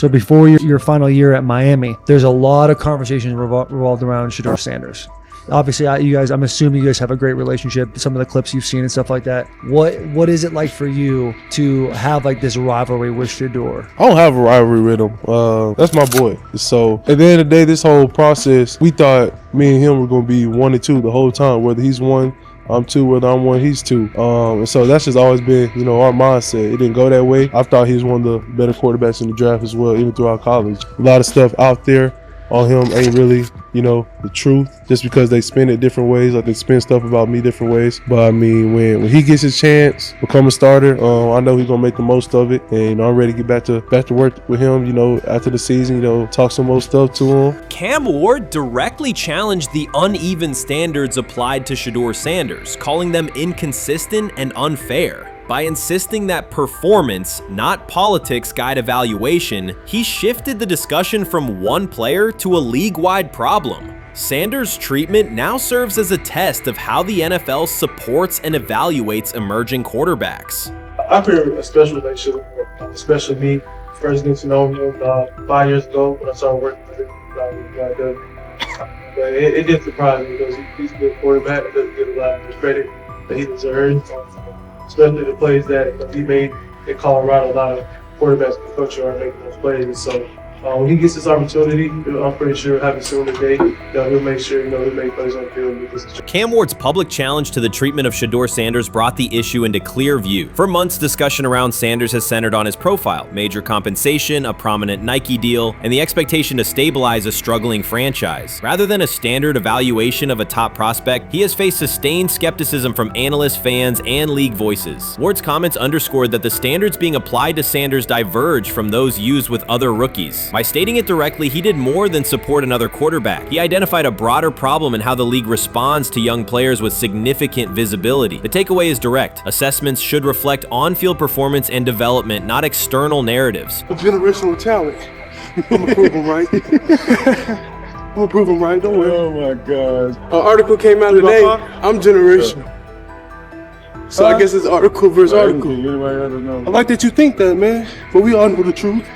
So before your final year at Miami, there's a lot of conversations revolved around Shedeur Sanders. Obviously, I'm assuming you guys have a great relationship. Some of the clips you've seen and stuff like that. What is it like for you to have like this rivalry with Shedeur? I don't have a rivalry with him. That's my boy. So at the end of the day, this whole process, we thought me and him were going to be 1 and 2 the whole time. Whether he's 1, I'm 2. Whether I'm 1, he's 2. And so that's just always been, our mindset. It didn't go that way. I thought he was one of the better quarterbacks in the draft as well, even throughout college. A lot of stuff out there on him ain't really, the truth, just because they spin it different ways. Like they spin stuff about me different ways. But I mean, when he gets his chance, become a starter, I know he's gonna make the most of it. And I'm ready to get back to work with him, after the season, talk some more stuff to him. Cam Ward directly challenged the uneven standards applied to Shedeur Sanders, calling them inconsistent and unfair. By insisting that performance, not politics, guide evaluation, he shifted the discussion from one player to a league-wide problem. Sanders' treatment now serves as a test of how the NFL supports and evaluates emerging quarterbacks. I feel a special relationship, especially me. First getting to know him 5 years ago when I started working with him. But it did surprise me because he's a good quarterback. He doesn't get a lot of credit that he deserves. Especially the plays that he made in Colorado. A lot of quarterbacks in the country are making those plays. So when he gets this opportunity, I'm pretty sure he'll have it soon today. He'll make sure he'll make plays on the field. Cam Ward's public challenge to the treatment of Shedeur Sanders brought the issue into clear view. For months, discussion around Sanders has centered on his profile, major compensation, a prominent Nike deal, and the expectation to stabilize a struggling franchise. Rather than a standard evaluation of a top prospect, he has faced sustained skepticism from analysts, fans, and league voices. Ward's comments underscored that the standards being applied to Sanders diverge from those used with other rookies. By stating it directly, he did more than support another quarterback. He identified a broader problem in how the league responds to young players with significant visibility. The takeaway is direct. Assessments should reflect on-field performance and development, not external narratives. A generational talent. I'm gonna prove him right. I'm gonna prove him right, don't worry. Oh my God. An article came out today. I'm generational. So I guess it's article versus article. I like that you think that, man. But we all know the truth.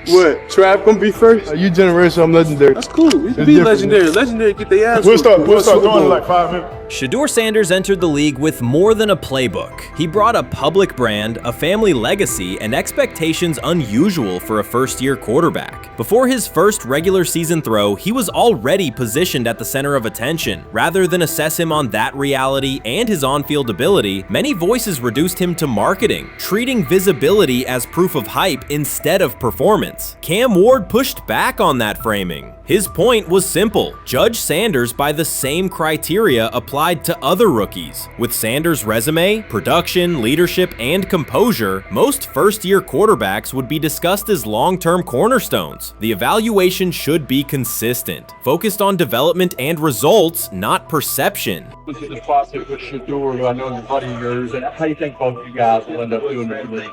What? Trav gonna be first? You generational, I'm legendary. That's cool. We can be legendary. Legendary, get their ass. We'll start going in like 5 minutes. Shedeur Sanders entered the league with more than a playbook. He brought a public brand, a family legacy, and expectations unusual for a first-year quarterback. Before his first regular season throw, he was already positioned at the center of attention. Rather than assess him on that reality and his on-field ability, many voices reduced him to marketing, treating visibility as proof of hype instead of performance. Cam Ward pushed back on that framing. His point was simple: judge Sanders by the same criteria applied to other rookies. With Sanders' resume, production, leadership, and composure, most first-year quarterbacks would be discussed as long-term cornerstones. The evaluation should be consistent, focused on development and results, not perception. This is the process with Shedeur, who I know is a buddy of yours, and how do you think both of you guys will end up doing in the league?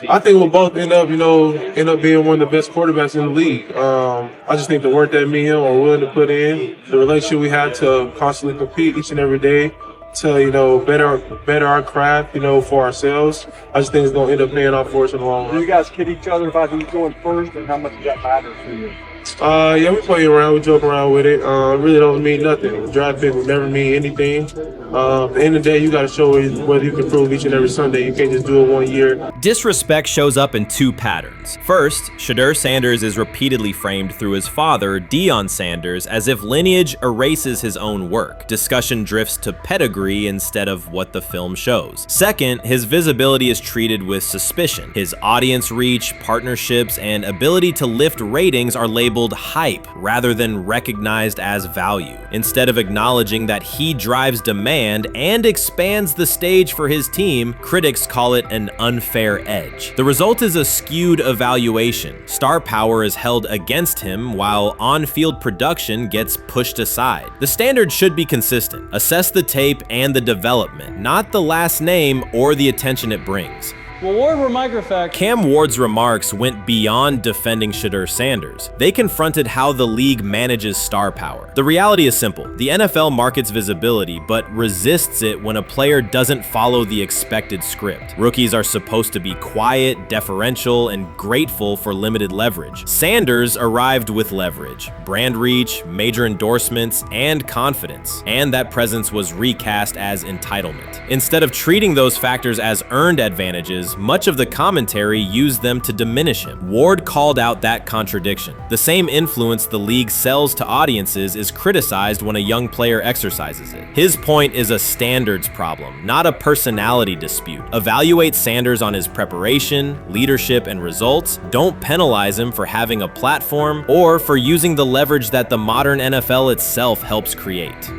I think we'll both end up being one of the best quarterbacks in the league. I just think the work that me and him are willing to put in, the relationship we have to constantly compete each and every day, to better our craft, for ourselves. I just think it's gonna end up paying off for us in the long run. Do you guys kid each other about who's going first, and how much does that matter to you? Yeah, we play around, we joke around with it. Really don't mean nothing. The draft pick will never mean anything. At the end of the day, you got to show whether you can prove each and every Sunday. You can't just do it 1 year. Disrespect shows up in two patterns. First, Shedeur Sanders is repeatedly framed through his father, Deion Sanders, as if lineage erases his own work. Discussion drifts to pedigree instead of what the film shows. Second, his visibility is treated with suspicion. His audience reach, partnerships, and ability to lift ratings are labeled hype rather than recognized as value. Instead of acknowledging that he drives demand and expands the stage for his team, critics call it an unfair edge. The result is a skewed evaluation. Star power is held against him while on-field production gets pushed aside. The standard should be consistent. Assess the tape and the development, not the last name or the attention it brings. Well, Ward, where my fact. Cam Ward's remarks went beyond defending Shedeur Sanders. They confronted how the league manages star power. The reality is simple. The NFL markets visibility, but resists it when a player doesn't follow the expected script. Rookies are supposed to be quiet, deferential, and grateful for limited leverage. Sanders arrived with leverage, brand reach, major endorsements, and confidence. And that presence was recast as entitlement. Instead of treating those factors as earned advantages, much of the commentary used them to diminish him. Ward called out that contradiction. The same influence the league sells to audiences is criticized when a young player exercises it. His point is a standards problem, not a personality dispute. Evaluate Sanders on his preparation, leadership, and results. Don't penalize him for having a platform or for using the leverage that the modern NFL itself helps create.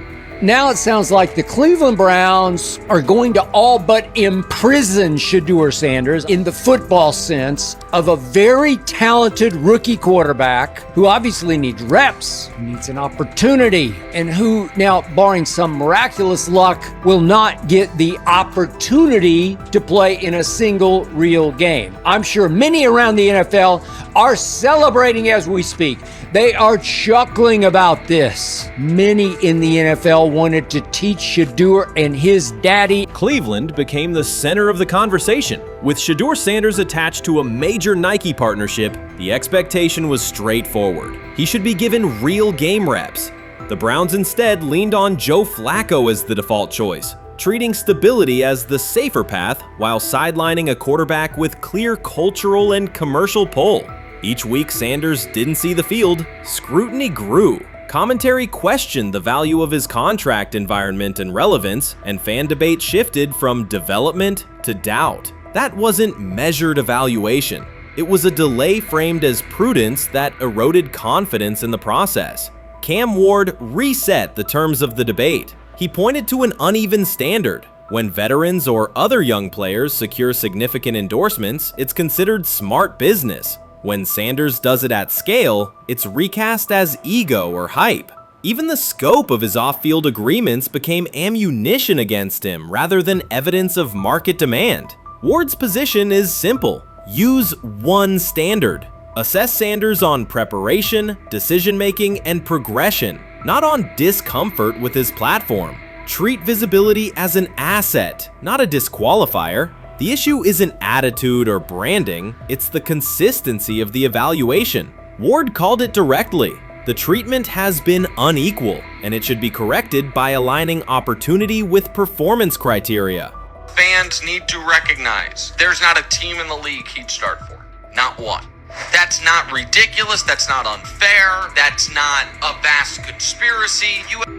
Now it sounds like the Cleveland Browns are going to all but imprison Shedeur Sanders in the football sense of a very talented rookie quarterback who obviously needs reps, needs an opportunity, and who now, barring some miraculous luck, will not get the opportunity to play in a single real game. I'm sure many around the NFL are celebrating as we speak. They are chuckling about this. Many in the NFL wanted to teach Shedeur and his daddy. Cleveland became the center of the conversation. With Shedeur Sanders attached to a major Nike partnership, the expectation was straightforward. He should be given real game reps. The Browns instead leaned on Joe Flacco as the default choice, treating stability as the safer path while sidelining a quarterback with clear cultural and commercial pull. Each week Sanders didn't see the field, scrutiny grew. Commentary questioned the value of his contract environment and relevance, and fan debate shifted from development to doubt. That wasn't measured evaluation. It was a delay framed as prudence that eroded confidence in the process. Cam Ward reset the terms of the debate. He pointed to an uneven standard. When veterans or other young players secure significant endorsements, it's considered smart business. When Sanders does it at scale, it's recast as ego or hype. Even the scope of his off-field agreements became ammunition against him rather than evidence of market demand. Ward's position is simple. Use one standard. Assess Sanders on preparation, decision-making, and progression, not on discomfort with his platform. Treat visibility as an asset, not a disqualifier. The issue isn't attitude or branding, it's the consistency of the evaluation. Ward called it directly. The treatment has been unequal, and it should be corrected by aligning opportunity with performance criteria. Fans need to recognize there's not a team in the league he'd start for. Not one. That's not ridiculous, that's not unfair, that's not a vast conspiracy.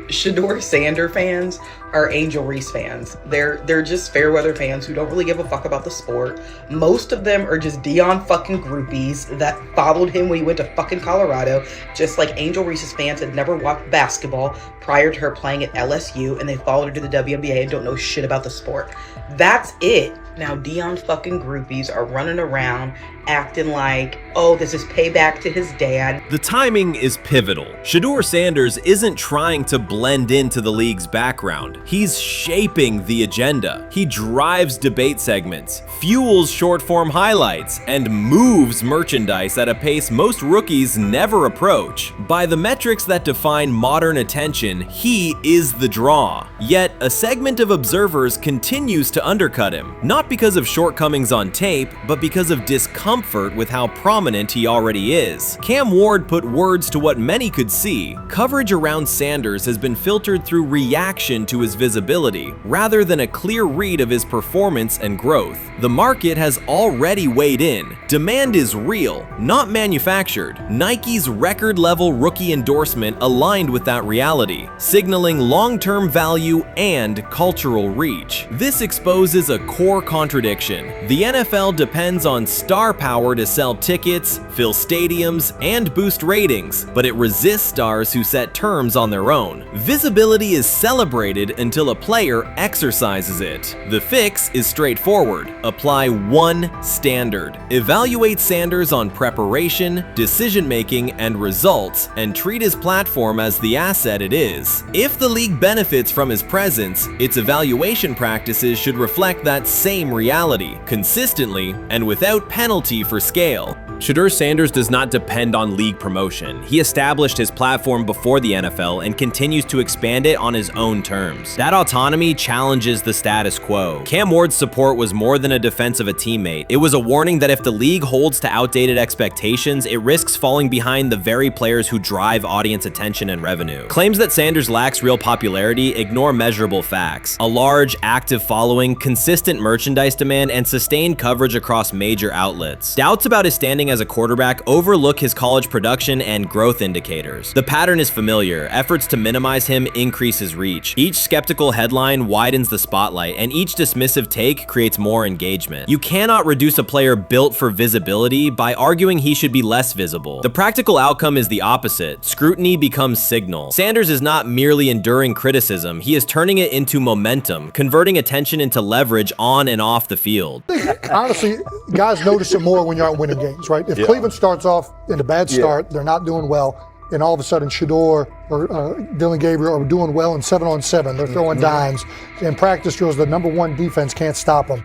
Shedeur Sanders fans are Angel Reese fans. They're just fair weather fans who don't really give a fuck about the sport. Most of them are just Dion fucking groupies that followed him when he went to fucking Colorado, just like Angel Reese's fans had never watched basketball prior to her playing at LSU, and they followed her to the WNBA and don't know shit about the sport. That's it. Now Dion fucking groupies are running around acting like, oh, this is payback to his dad. The timing is pivotal. Shedeur Sanders isn't trying to blend into the league's background. He's shaping the agenda. He drives debate segments, fuels short-form highlights, and moves merchandise at a pace most rookies never approach. By the metrics that define modern attention, he is the draw. Yet, a segment of observers continues to undercut him, not because of shortcomings on tape, but because of discomfort with how prominent he already is. Cam Ward put words to what many could see. Coverage around Sanders has been filtered through reaction to his visibility, rather than a clear read of his performance and growth. The market has already weighed in. Demand is real, not manufactured. Nike's record-level rookie endorsement aligned with that reality, signaling long-term value and cultural reach. This exposes a core contradiction. The NFL depends on star power to sell tickets, fill stadiums, and boost ratings, but it resists stars who set terms on their own. Visibility is celebrated until a player exercises it. The fix is straightforward. Apply one standard. Evaluate Sanders on preparation, decision-making, and results, and treat his platform as the asset it is. If the league benefits from his presence, its evaluation practices should reflect that same same reality, consistently and without penalty for scale. Shedeur Sanders does not depend on league promotion. He established his platform before the NFL and continues to expand it on his own terms. That autonomy challenges the status quo. Cam Ward's support was more than a defense of a teammate. It was a warning that if the league holds to outdated expectations, it risks falling behind the very players who drive audience attention and revenue. Claims that Sanders lacks real popularity ignore measurable facts. A large, active following, consistent merchandise demand, and sustained coverage across major outlets. Doubts about his standing as a quarterback overlook his college production and growth indicators. The pattern is familiar. Efforts to minimize him increase his reach. Each skeptical headline widens the spotlight, and each dismissive take creates more engagement. You cannot reduce a player built for visibility by arguing he should be less visible. The practical outcome is the opposite. Scrutiny becomes signal. Sanders is not merely enduring criticism, he is turning it into momentum, converting attention into leverage on and off the field. Honestly, guys notice it more when you're out winning games, right? If Cleveland starts off in a bad start, they're not doing well, and all of a sudden Shedeur or Dillon Gabriel are doing well in 7-on-7, they're throwing dimes. In practice drills, the #1 defense can't stop them.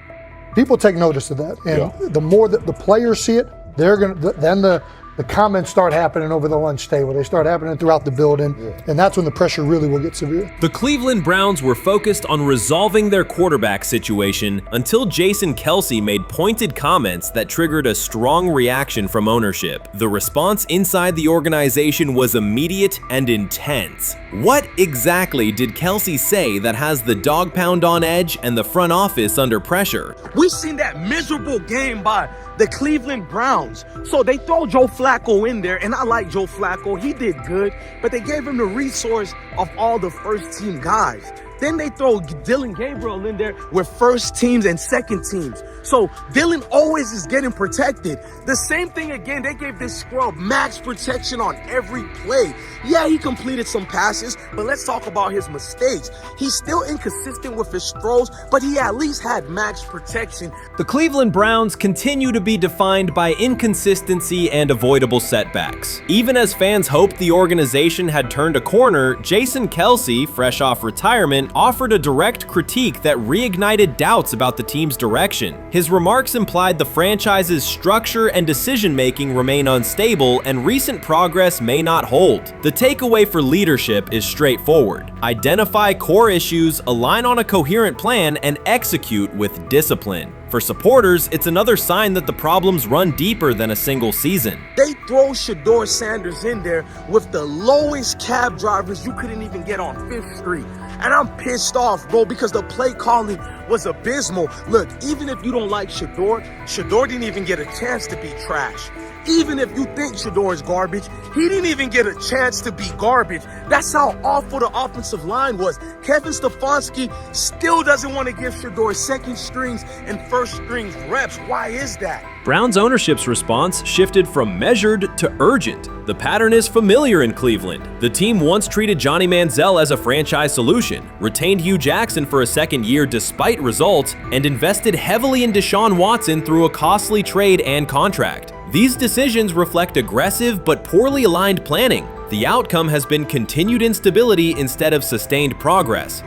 People take notice of that, and the more that the players see it, they're gonna then the comments start happening over the lunch table. They start happening throughout the building, and that's when the pressure really will get severe. The Cleveland Browns were focused on resolving their quarterback situation until Jason Kelce made pointed comments that triggered a strong reaction from ownership. The response inside the organization was immediate and intense. What exactly did Kelce say that has the dog pound on edge and the front office under pressure? We've seen that miserable game by the Cleveland Browns. So they throw Joe Flacco in there, and I like Joe Flacco. He did good, but they gave him the resource of all the first-team guys. Then they throw Dillon Gabriel in there with first teams and second teams. So Dillon always is getting protected. The same thing again, they gave this scrub max protection on every play. Yeah, he completed some passes, but let's talk about his mistakes. He's still inconsistent with his throws, but he at least had max protection. The Cleveland Browns continue to be defined by inconsistency and avoidable setbacks. Even as fans hoped the organization had turned a corner, Jason Kelce, fresh off retirement, offered a direct critique that reignited doubts about the team's direction. His remarks implied the franchise's structure and decision-making remain unstable and recent progress may not hold. The takeaway for leadership is straightforward. Identify core issues, align on a coherent plan, and execute with discipline. For supporters, it's another sign that the problems run deeper than a single season. They throw Shedeur Sanders in there with the lowest cab drivers you couldn't even get on 5th Street. And I'm pissed off, bro, because the play calling was abysmal. Look, even if you don't like Shedeur didn't even get a chance to be trash. Even if you think Shedeur is garbage, he didn't even get a chance to be garbage. That's how awful the offensive line was. Kevin Stefanski still doesn't want to give Shedeur second strings and first strings reps. Why is that? Browns ownership's response shifted from measured to urgent. The pattern is familiar in Cleveland. The team once treated Johnny Manziel as a franchise solution, retained Hugh Jackson for a second year despite results, and invested heavily in Deshaun Watson through a costly trade and contract. These decisions reflect aggressive but poorly aligned planning. The outcome has been continued instability instead of sustained progress.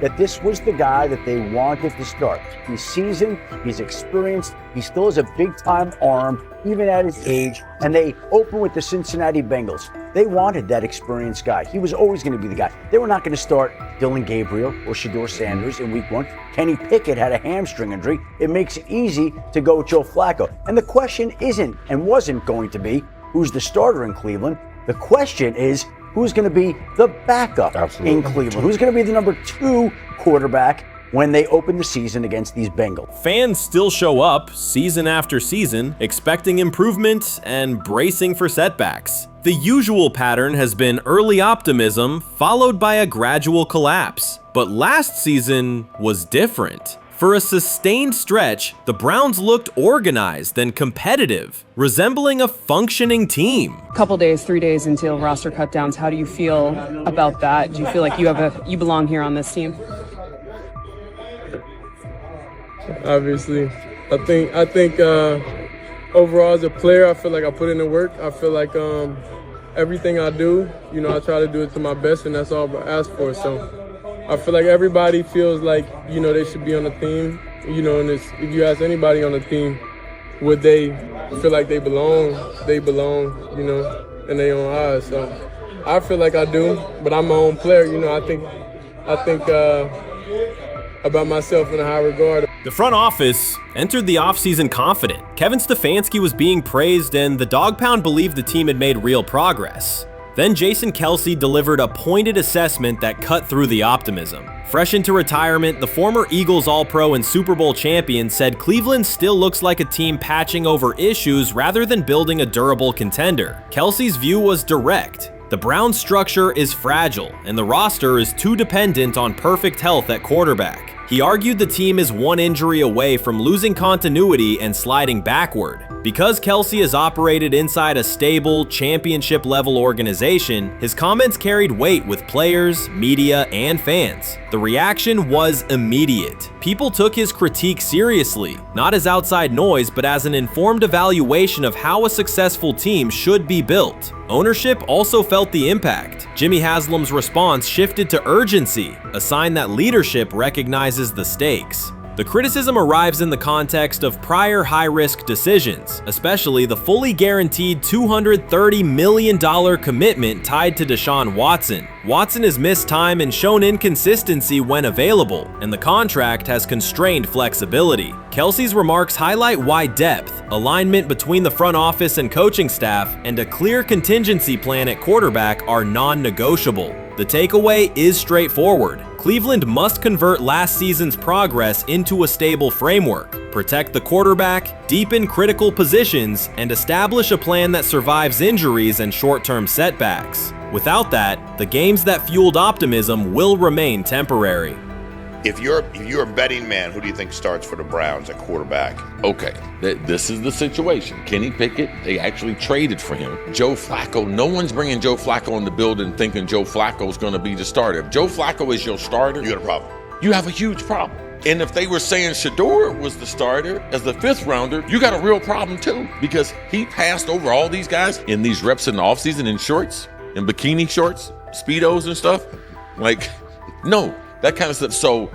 That this was the guy that they wanted to start. He's seasoned, he's experienced, he still has a big-time arm, even at his age, and they open with the Cincinnati Bengals. They wanted that experienced guy. He was always going to be the guy. They were not going to start Dillon Gabriel or Shedeur Sanders in week 1. Kenny Pickett had a hamstring injury. It makes it easy to go with Joe Flacco. And the question isn't and wasn't going to be who's the starter in Cleveland. The question is, who's going to be the backup in Cleveland? Who's going to be the #2 quarterback when they open the season against these Bengals? Fans still show up season after season, expecting improvement and bracing for setbacks. The usual pattern has been early optimism followed by a gradual collapse. But last season was different. For a sustained stretch, the Browns looked organized and competitive, resembling a functioning team. Couple days, 3 days until roster cutdowns. How do you feel about that? Do you feel like you belong here on this team? Obviously, I think overall as a player, I feel like I put in the work. I feel like everything I do, I try to do it to my best, and that's all I ask for. So I feel like everybody feels like, they should be on the team. You know, and if you ask anybody on the team, would they feel like they belong, you know, in their own eyes. So I feel like I do, but I'm my own player. You know, I think about myself in a high regard. The front office entered the offseason confident. Kevin Stefanski was being praised, and the Dog Pound believed the team had made real progress. Then Jason Kelce delivered a pointed assessment that cut through the optimism. Fresh into retirement, the former Eagles All-Pro and Super Bowl champion said Cleveland still looks like a team patching over issues rather than building a durable contender. Kelce's view was direct. The Browns' structure is fragile, and the roster is too dependent on perfect health at quarterback. He argued the team is one injury away from losing continuity and sliding backward. Because Kelce has operated inside a stable, championship-level organization, his comments carried weight with players, media, and fans. The reaction was immediate. People took his critique seriously, not as outside noise, but as an informed evaluation of how a successful team should be built. Ownership also felt the impact. Jimmy Haslam's response shifted to urgency, a sign that leadership recognizes the stakes. The criticism arrives in the context of prior high-risk decisions, especially the fully guaranteed $230 million commitment tied to Deshaun Watson. Watson has missed time and shown inconsistency when available, and the contract has constrained flexibility. Kelce's remarks highlight why depth, alignment between the front office and coaching staff, and a clear contingency plan at quarterback are non-negotiable. The takeaway is straightforward. Cleveland must convert last season's progress into a stable framework, protect the quarterback, deepen critical positions, and establish a plan that survives injuries and short-term setbacks. Without that, the games that fueled optimism will remain temporary. If you're a betting man, who do you think starts for the Browns at quarterback? Okay, this is the situation. Kenny Pickett, they actually traded for him. Joe Flacco, no one's bringing Joe Flacco in the building thinking Joe Flacco's going to be the starter. If Joe Flacco is your starter, you got a problem. You have a huge problem. And if they were saying Shedeur was the starter as the 5th rounder, you got a real problem too, because he passed over all these guys in these reps in the offseason in shorts, in bikini shorts, Speedos and stuff. Like, no. That kind of stuff. So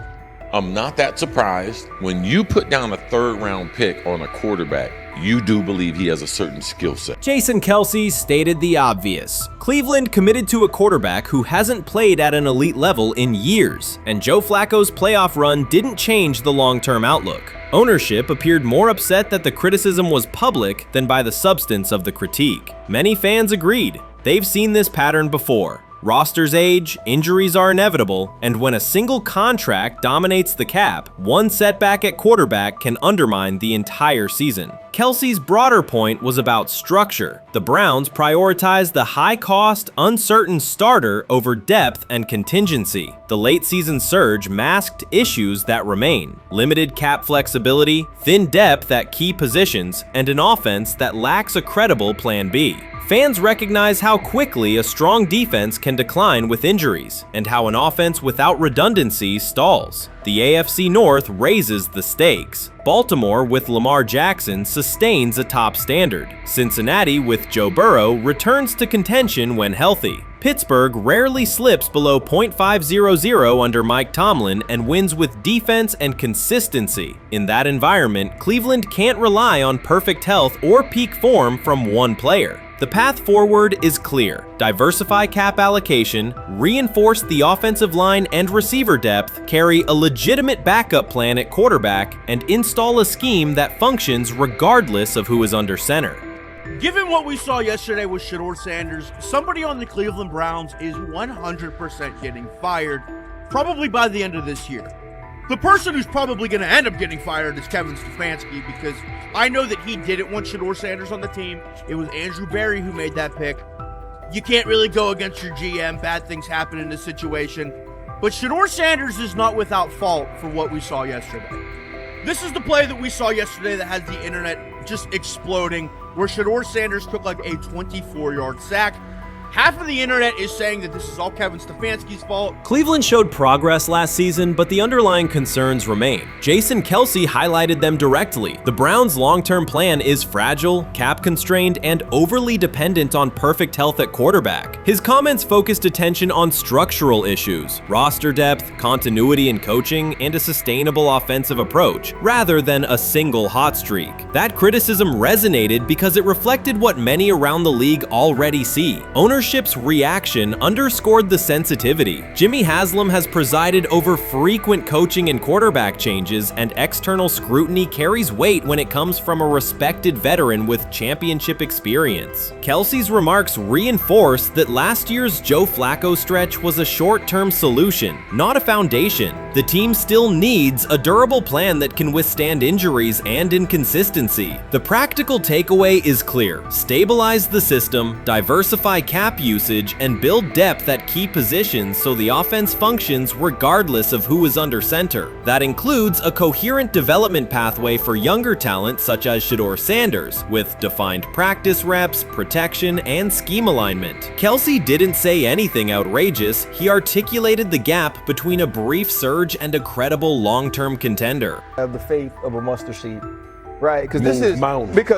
I'm not that surprised. When you put down a 3rd round pick on a quarterback, you do believe he has a certain skill set. Jason Kelce stated the obvious. Cleveland committed to a quarterback who hasn't played at an elite level in years, and Joe Flacco's playoff run didn't change the long-term outlook. Ownership appeared more upset that the criticism was public than by the substance of the critique. Many fans agreed. They've seen this pattern before. Rosters age, injuries are inevitable, and when a single contract dominates the cap, one setback at quarterback can undermine the entire season. Kelce's broader point was about structure. The Browns prioritized the high-cost, uncertain starter over depth and contingency. The late-season surge masked issues that remain: limited cap flexibility, thin depth at key positions, and an offense that lacks a credible Plan B. Fans recognize how quickly a strong defense can decline with injuries, and how an offense without redundancy stalls. The AFC North raises the stakes. Baltimore with Lamar Jackson sustains a top standard. Cincinnati with Joe Burrow returns to contention when healthy. Pittsburgh rarely slips below .500 under Mike Tomlin and wins with defense and consistency. In that environment, Cleveland can't rely on perfect health or peak form from one player. The path forward is clear. Diversify cap allocation, reinforce the offensive line and receiver depth, carry a legitimate backup plan at quarterback, and install a scheme that functions regardless of who is under center. Given what we saw yesterday with Shedeur Sanders, somebody on the Cleveland Browns is 100% getting fired, probably by the end of this year. The person who's probably going to end up getting fired is Kevin Stefanski, because I know that he didn't want Shedeur Sanders on the team. It was Andrew Berry who made that pick. You can't really go against your GM. Bad things happen in this situation. But Shedeur Sanders is not without fault for what we saw yesterday. This is the play that we saw yesterday that has the internet just exploding, where Shedeur Sanders took like a 24-yard sack. Half of the internet is saying that this is all Kevin Stefanski's fault. Cleveland showed progress last season, but the underlying concerns remain. Jason Kelce highlighted them directly. The Browns' long-term plan is fragile, cap-constrained, and overly dependent on perfect health at quarterback. His comments focused attention on structural issues, roster depth, continuity in coaching, and a sustainable offensive approach, rather than a single hot streak. That criticism resonated because it reflected what many around the league already see. Ownership's reaction underscored the sensitivity. Jimmy Haslam has presided over frequent coaching and quarterback changes, and external scrutiny carries weight when it comes from a respected veteran with championship experience. Kelce's remarks reinforce that last year's Joe Flacco stretch was a short-term solution, not a foundation. The team still needs a durable plan that can withstand injuries and inconsistency. The practical takeaway is clear: stabilize the system, diversify cap usage, and build depth at key positions so the offense functions regardless of who is under center. That includes a coherent development pathway for younger talent such as Shedeur Sanders, with defined practice reps, protection, and scheme alignment. Kelce didn't say anything outrageous. He articulated the gap between a brief surge and a credible long-term contender. I have the faith of a mustard seed. Right, because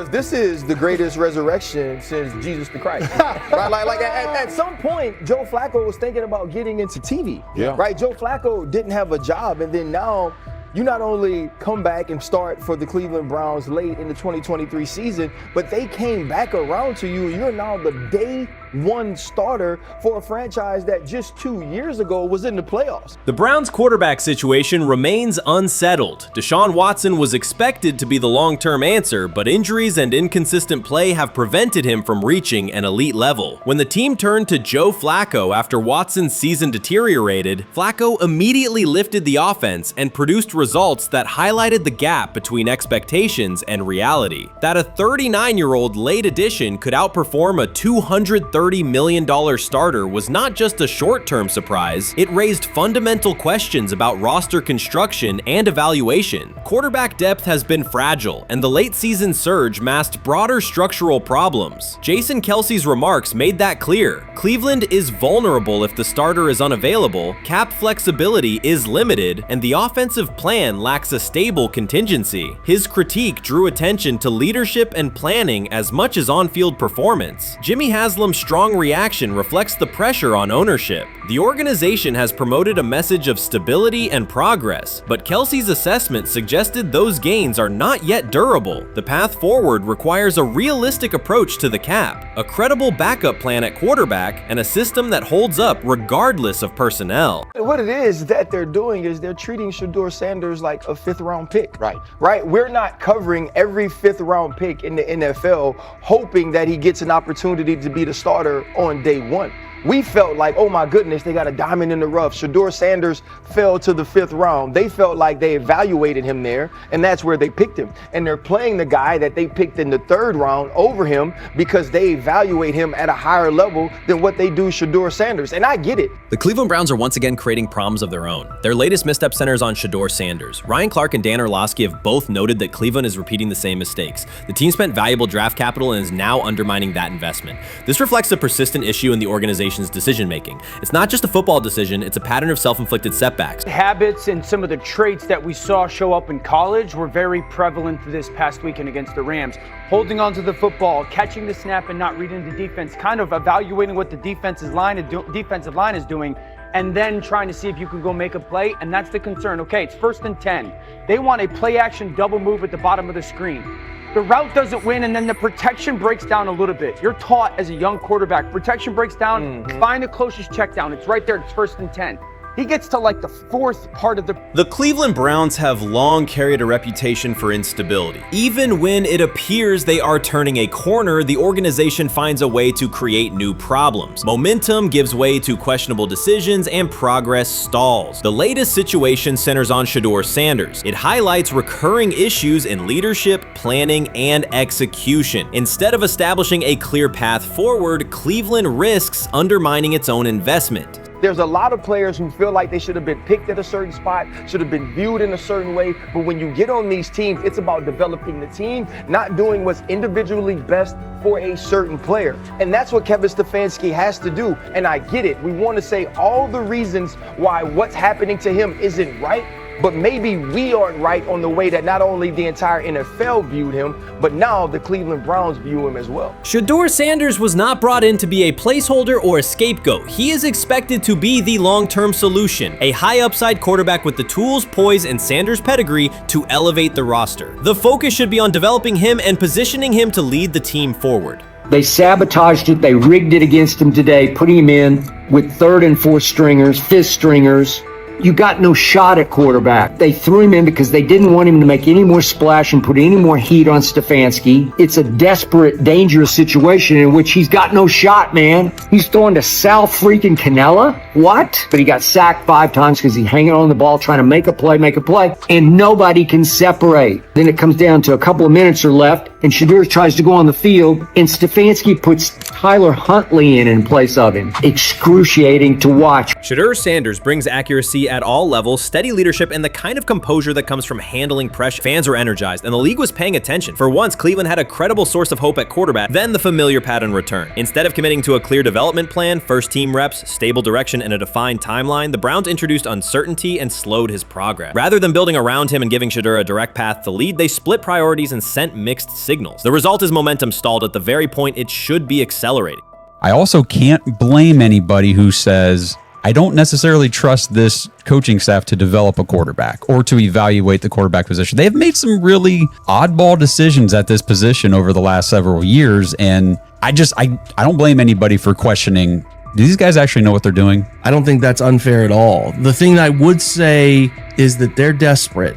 this is the greatest resurrection since Jesus the Christ. Right, like at some point, Joe Flacco was thinking about getting into TV. Yeah. Right, Joe Flacco didn't have a job, and then now you not only come back and start for the Cleveland Browns late in the 2023 season, but they came back around to you. You're now the day one starter for a franchise that just 2 years ago was in the playoffs. The Browns' quarterback situation remains unsettled. Deshaun Watson was expected to be the long-term answer, but injuries and inconsistent play have prevented him from reaching an elite level. When the team turned to Joe Flacco after Watson's season deteriorated, Flacco immediately lifted the offense and produced results that highlighted the gap between expectations and reality. That a 39-year-old late addition could outperform a $230 million starter was not just a short-term surprise, it raised fundamental questions about roster construction and evaluation. Quarterback depth has been fragile, and the late-season surge masked broader structural problems. Jason Kelce's remarks made that clear. Cleveland is vulnerable if the starter is unavailable, cap flexibility is limited, and the offensive plan lacks a stable contingency. His critique drew attention to leadership and planning as much as on-field performance. Jimmy Haslam's strong reaction reflects the pressure on ownership. The organization has promoted a message of stability and progress, but Kelce's assessment suggested those gains are not yet durable. The path forward requires a realistic approach to the cap, a credible backup plan at quarterback, and a system that holds up regardless of personnel. What it is that they're doing is they're treating Shedeur Sanders like a fifth-round pick. Right. We're not covering every fifth-round pick in the NFL hoping that he gets an opportunity to be the starter on day one. We felt like, oh my goodness, they got a diamond in the rough. Shedeur Sanders fell to the 5th round. They felt like they evaluated him there, and that's where they picked him. And they're playing the guy that they picked in the 3rd round over him because they evaluate him at a higher level than what they do Shedeur Sanders. And I get it. The Cleveland Browns are once again creating problems of their own. Their latest misstep centers on Shedeur Sanders. Ryan Clark and Dan Orlovsky have both noted that Cleveland is repeating the same mistakes. The team spent valuable draft capital and is now undermining that investment. This reflects a persistent issue in the organization's decision-making. It's not just a football decision, it's a pattern of self-inflicted setbacks. Habits and some of the traits that we saw show up in college were very prevalent this past weekend against the Rams. Holding onto the football, catching the snap and not reading the defense, kind of evaluating what the defensive line is doing, and then trying to see if you can go make a play, and that's the concern. Okay, it's 1st and 10. They want a play-action double move at the bottom of the screen. The route doesn't win, and then the protection breaks down a little bit. You're taught as a young quarterback, protection breaks down, find the closest check down. It's right there, it's 1st and 10. He gets to like the 4th part of the... The Cleveland Browns have long carried a reputation for instability. Even when it appears they are turning a corner, the organization finds a way to create new problems. Momentum gives way to questionable decisions and progress stalls. The latest situation centers on Shedeur Sanders. It highlights recurring issues in leadership, planning, and execution. Instead of establishing a clear path forward, Cleveland risks undermining its own investment. There's a lot of players who feel like they should have been picked at a certain spot, should have been viewed in a certain way. But when you get on these teams, it's about developing the team, not doing what's individually best for a certain player. And that's what Kevin Stefanski has to do. And I get it. We want to say all the reasons why what's happening to him isn't right. But maybe we aren't right on the way that not only the entire NFL viewed him, but now the Cleveland Browns view him as well. Shedeur Sanders was not brought in to be a placeholder or a scapegoat. He is expected to be the long-term solution, a high-upside quarterback with the tools, poise, and Sanders' pedigree to elevate the roster. The focus should be on developing him and positioning him to lead the team forward. They sabotaged it. They rigged it against him today, putting him in with third and fourth stringers, fifth stringers. You got no shot at quarterback. They threw him in because they didn't want him to make any more splash and put any more heat on Stefanski. It's a desperate, dangerous situation in which he's got no shot, man. He's throwing to Sal freaking Cannella. What? But he got sacked 5 times because he's hanging on the ball trying to make a play, and nobody can separate. Then it comes down to a couple of minutes are left, and Shedeur tries to go on the field, and Stefanski puts Tyler Huntley in place of him. Excruciating to watch. Shedeur Sanders brings accuracy at all levels, steady leadership, and the kind of composure that comes from handling pressure. Fans were energized, and the league was paying attention. For once, Cleveland had a credible source of hope at quarterback, then the familiar pattern returned. Instead of committing to a clear development plan, first-team reps, stable direction, and a defined timeline, the Browns introduced uncertainty and slowed his progress. Rather than building around him and giving Shedeur a direct path to lead, they split priorities and sent mixed signals. The result is momentum stalled at the very point it should be accelerating. I also can't blame anybody who says, I don't necessarily trust this coaching staff to develop a quarterback or to evaluate the quarterback position. They've made some really oddball decisions at this position over the last several years, and I don't blame anybody for questioning, do these guys actually know what they're doing? I don't think that's unfair at all. The thing I would say is that they're desperate.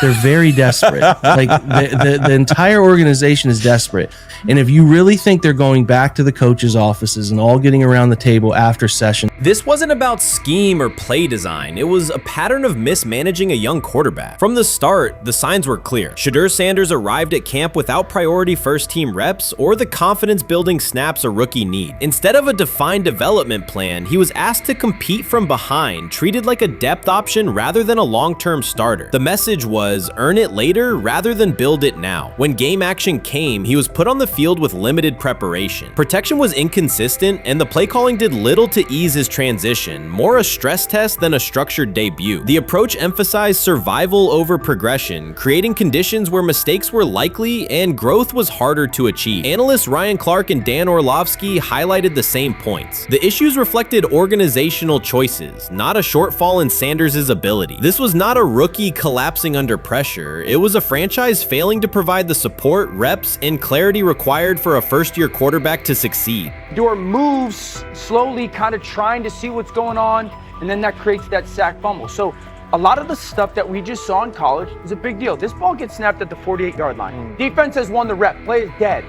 They're very desperate. Like the entire organization is desperate. And if you really think they're going back to the coaches' offices and all getting around the table after session. This wasn't about scheme or play design. It was a pattern of mismanaging a young quarterback. From the start, the signs were clear. Shedeur Sanders arrived at camp without priority first-team reps or the confidence-building snaps a rookie need. Instead of a defined development plan, he was asked to compete from behind, treated like a depth option rather than a long-term starter. The message was, earn it later rather than build it now. When game action came, he was put on the field with limited preparation. Protection was inconsistent, and the play calling did little to ease his transition, more a stress test than a structured debut. The approach emphasized survival over progression, creating conditions where mistakes were likely and growth was harder to achieve. Analysts Ryan Clark and Dan Orlovsky highlighted the same points. The issues reflected organizational choices, not a shortfall in Sanders' ability. This was not a rookie collapsing under pressure. It was a franchise failing to provide the support, reps, and clarity required for a first-year quarterback to succeed. Shedeur moves slowly, kind of trying to see what's going on, and then that creates that sack fumble. So a lot of the stuff that we just saw in college is a big deal. This ball gets snapped at the 48-yard line. Defense has won the rep. Play is dead.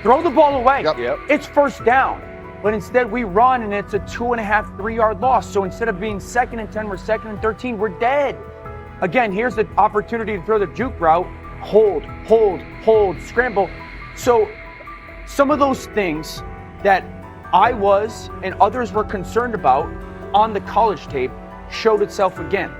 Throw the ball away. It's first down. But instead we run and it's a 2.5, 3-yard loss. So instead of being 2nd and 10, we're 2nd and 13, we're dead. Again, here's the opportunity to throw the juke route. Hold, scramble. So some of those things that I was and others were concerned about on the college tape showed itself again.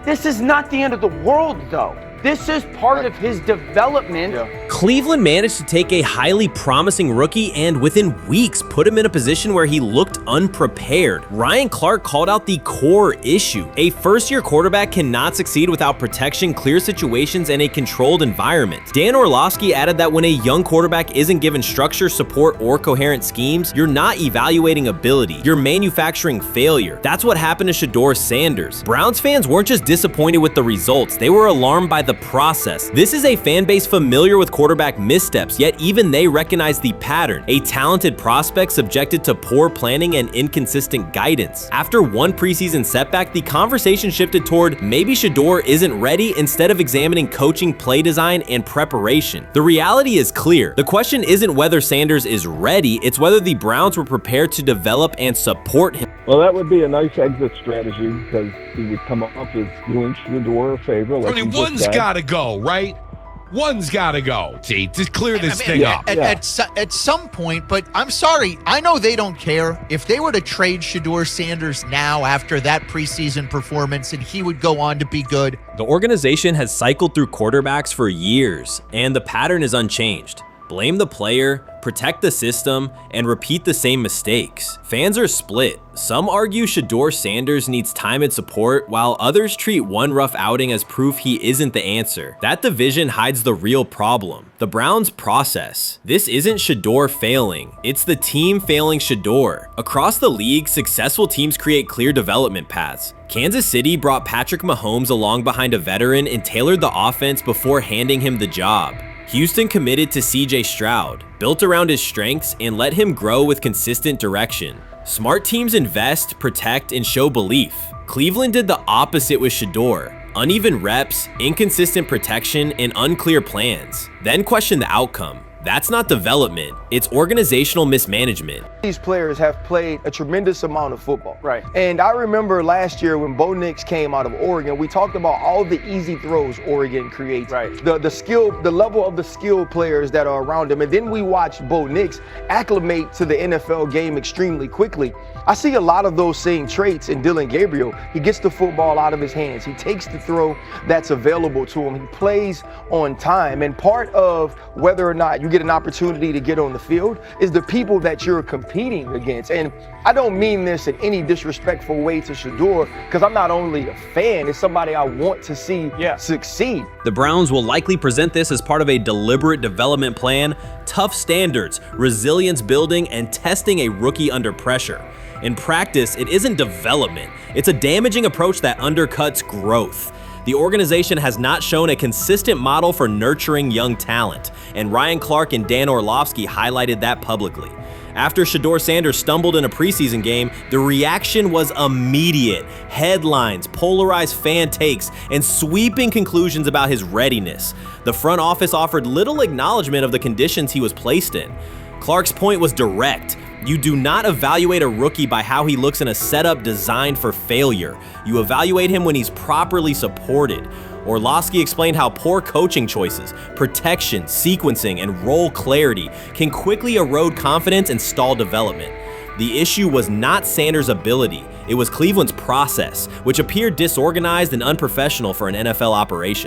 This is not the end of the world, though. This is part of his development. Cleveland managed to take a highly promising rookie and within weeks put him in a position where he looked unprepared. Ryan Clark called out the core issue. A first-year quarterback cannot succeed without protection, clear situations, and a controlled environment. Dan Orlovsky added that when a young quarterback isn't given structure, support, or coherent schemes, you're not evaluating ability, you're manufacturing failure. That's what happened to Shedeur Sanders. Browns fans weren't just disappointed with the results, they were alarmed by the process. This is a fan base familiar with quarterback missteps, yet even they recognize the pattern. A talented prospect subjected to poor planning and inconsistent guidance. After one preseason setback, the conversation shifted toward maybe Shedeur isn't ready instead of examining coaching, play design, and preparation. The reality is clear. The question isn't whether Sanders is ready, it's whether the Browns were prepared to develop and support him. Well, that would be a nice exit strategy because he would come up as doing Shedeur a favor. Like one's got to go, right? One's got to go. See, to clear this thing up. At some point, but I'm sorry, I know they don't care. If they were to trade Shedeur Sanders now after that preseason performance and he would go on to be good. The organization has cycled through quarterbacks for years, and the pattern is unchanged. Blame the player, protect the system, and repeat the same mistakes. Fans are split. Some argue Shedeur Sanders needs time and support, while others treat one rough outing as proof he isn't the answer. That division hides the real problem: the Browns' process. This isn't Shedeur failing, it's the team failing Shedeur. Across the league, successful teams create clear development paths. Kansas City brought Patrick Mahomes along behind a veteran and tailored the offense before handing him the job. Houston committed to CJ Stroud, built around his strengths, and let him grow with consistent direction. Smart teams invest, protect, and show belief. Cleveland did the opposite with Shedeur: uneven reps, inconsistent protection, and unclear plans. Then question the outcome. That's not development, it's organizational mismanagement. These players have played a tremendous amount of football. Right. And I remember last year when Bo Nix came out of Oregon, we talked about all the easy throws Oregon creates. Right. The level of the skill players that are around him. And then we watched Bo Nix acclimate to the NFL game extremely quickly. I see a lot of those same traits in Dillon Gabriel. He gets the football out of his hands. He takes the throw that's available to him. He plays on time. And part of whether or not you get an opportunity to get on the field is the people that you're competing against. And I don't mean this in any disrespectful way to Shedeur, because I'm not only a fan, it's somebody I want to see succeed. The Browns will likely present this as part of a deliberate development plan, tough standards, resilience building, and testing a rookie under pressure. In practice, it isn't development. It's a damaging approach that undercuts growth. The organization has not shown a consistent model for nurturing young talent, and Ryan Clark and Dan Orlovsky highlighted that publicly. After Shedeur Sanders stumbled in a preseason game, the reaction was immediate. Headlines, polarized fan takes, and sweeping conclusions about his readiness. The front office offered little acknowledgement of the conditions he was placed in. Clark's point was direct. You do not evaluate a rookie by how he looks in a setup designed for failure. You evaluate him when he's properly supported. Orlovsky explained how poor coaching choices, protection, sequencing, and role clarity can quickly erode confidence and stall development. The issue was not Sanders' ability, it was Cleveland's process, which appeared disorganized and unprofessional for an NFL operation.